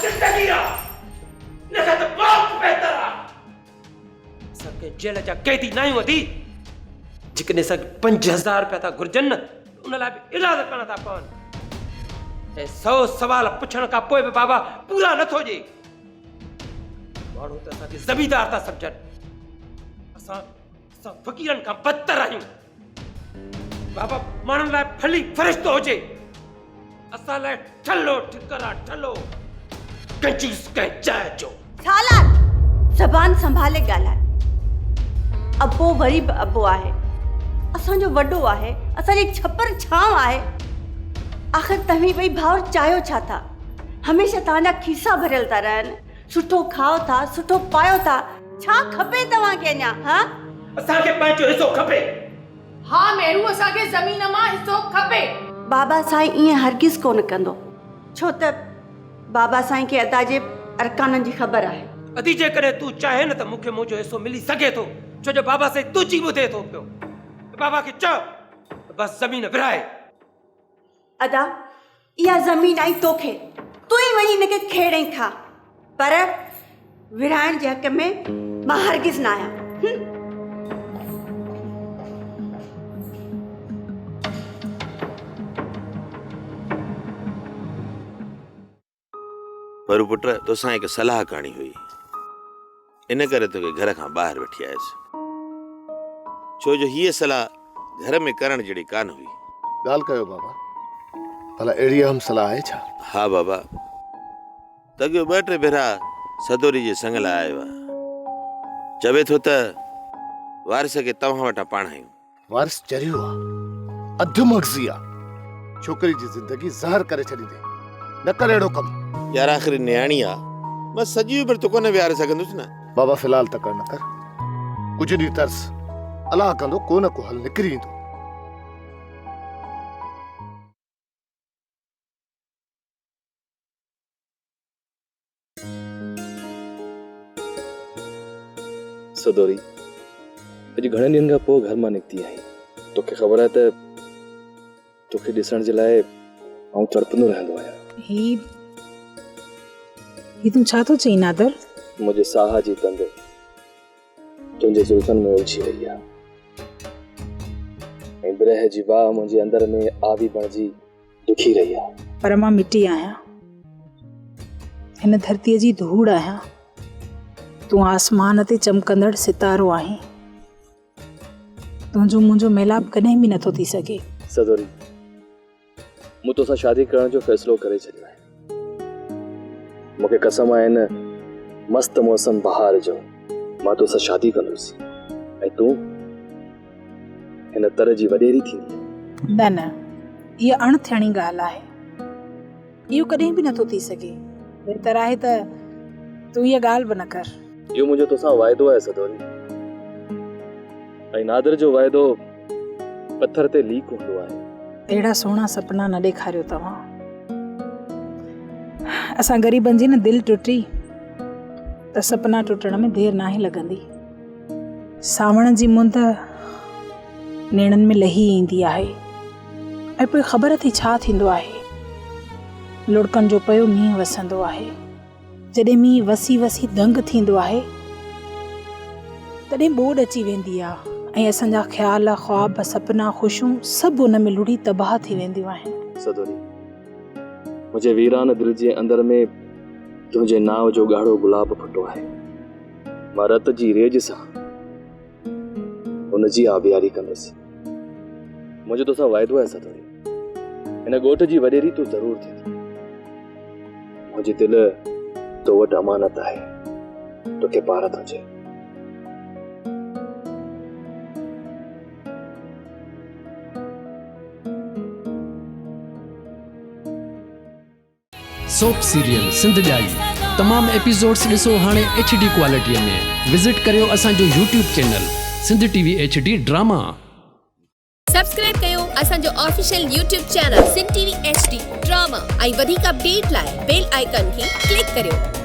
जिंदगी आहे न त मौत बहितर आहे असांखे जेल जा कैदी न आहियूं अधी जेकॾहिं असांखे 5000 रुपया था घुर्जनि न उन लाइ बि इलाज करणा था पवनि ऐं 100 सवाल पुछण खां पोइ बि बाबा पूरा नथो ॾिए माण्हू त असांखे ज़मीदार था सम्झनि असां फ़क़ीरनि खां बदतर आहियूं बाबा माण्हुनि लाइ फली फ़रिश्तो हुजे असां लाइ ठल्लो ठिकरा ठल्लो कंजूस कंहिं जाइ जो सालार ज़बान संभाले ॻाल्हाए अबो वरी बि अबो आहे असांजो वॾो आहे असांजी छपर छांव आहे आख़िर तव्हीं ॿई भाउर चाहियो छा था हमेशह तव्हांजा खीसा भरियल था रहनि सुठो खाओ था सुठो पायो था छा खपे तव्हांखे अञा हा असांखे पंहिंजो हिसो खपे हा मेरू असांखे ज़मीन मां हिसो खपे बाबा साईं ईअं हरगिज़ कोन कंदो छो त बाबा साईं खे अदा जे अरकाननि जी ख़बर आहे अदी जेकॾहिं तूं चाहे न त मूंखे मुंहिंजो हिसो मिली सघे थो छो जो बाबा साईं तुंहिंजी ॿुधे थो पियो बाबा खे चओ बस ज़मीन विराए अदा इहा ज़मीन आई तोखे तूं ई वञी हिनखे खेड़े खा पर विराइण जे हक़ में मां हरगिज़ न आहियां पर पुट तोसां हिकु सलाह करणी हुई इन करे तोखे घर खां ॿाहिरि वठी आयसि छो जो हीअ सलाह घर में करण जहिड़ी कान हुई ॻाल्हि कयो बाबा भला अहिड़ी अहम सलाह आहे छा हा बाबा तॻियो 2-3 भेरा सदोरी जे संग लाइ आयो आहे चवे थो त वारिस खे तव्हां वटां पाण आहियूं वारिस चरियो आहे अधु मग़ज़ी आहे छोकिरी जी ज़िंदगी ज़हर करे छॾींदे न कर अहिड़ो कमु यार आख़िर न्याणी आहे मां सॼी उमिरि तो कोन विहारे सघंदुसि न बाबा फ़िलहाल त कर न कर कुझु ॾींहुं तरस अलाह कंदो को न को हल निकिरी ईंदो सदोरी अॼु घणे ॾींहंनि खां पोइ घर मां निकिती आहीं तोखे ख़बर आहे त तोखे ॾिसण जे लाइ आउं तड़पंदो रहंदो आहियां ही तूं छा थो चई नादर मुंहिंजे साह जी तंद तुंहिंजे ज़ुल्फनि में उलझी रही आहे ऐं बिरह जी वाह मुंहिंजे अंदर में आवी बणिजी दुखी रही आहे पर मां मिटी आहियां हिन धरतीअ जी धूड़ आहियां तूं आसमान ते चमकंदड़ सितारो आहीं तुंहिंजो मुंहिंजो मेलाप कॾहिं बि नथो थी सघे सदोरी मूं तोसां शादी करण जो फ़ैसिलो करे छॾियो आहे मूंखे कसम आहे न मस्त मौसम बहार जो मां तोसां शादी कंदुसि ऐं तूं हिन तरह जी वॾेरी थींदी न न इहा अणथियणी ॻाल्हि आहे इहो कॾहिं बि नथो थी सघे बहितर आहे त तूं इहा ॻाल्हि बि न कर इहो मुंहिंजो तोसां वाइदो आहे सदोरी ऐं नादर जो वाइदो पत्थर ते लीक हूंदो आहे अहिड़ा सुहिणा सपना न ॾेखारियो तव्हां असां ग़रीबनि जी न दिलि टुटी त सपना टुटण में देरि नाहे लॻंदी सावण जी मुंद नेणनि में लही ईंदी आहे ऐं पोइ ख़बर थी छा थींदो आहे लुड़कनि जो पियो मींहुं वसंदो आहे जॾहिं मींहुं वसी वसी दंग थींदो आहे तॾहिं ॿोॾ अची वेंदी आहे ऐं असांजा ख़्याल ख़्वाब सपना ख़ुशियूं सभु उन में लुड़ी तबाह थी वेंदियूं आहिनि सदोरी मुंहिंजे वीरान दिलि जे अंदर में तुंहिंजे नाव जो ॻाढ़ो गुलाब फुटो आहे मां रत जी रेज सां हुन जी आबियारी कंदुसि मुंहिंजो तोसां वाइदो आहे सदोरी हिन ॻोठ जी वॾेरी तूं ज़रूरु थींदी मुंहिंजी दिलि तो वटि अमानत आहे तोखे पार थो चए सोप सीरियल सिंध जाई तमाम एपिसोड्स ॾिसो हाणे HD क्वालिटीअ में विज़िट करियो असांजो YouTube channel Sindh TV HD drama subscribe कयो असांजो official YouTube channel Sindh TV HD drama ऐं वधीक अपडेट लाइ बेल आइकन खे क्लिक करियो।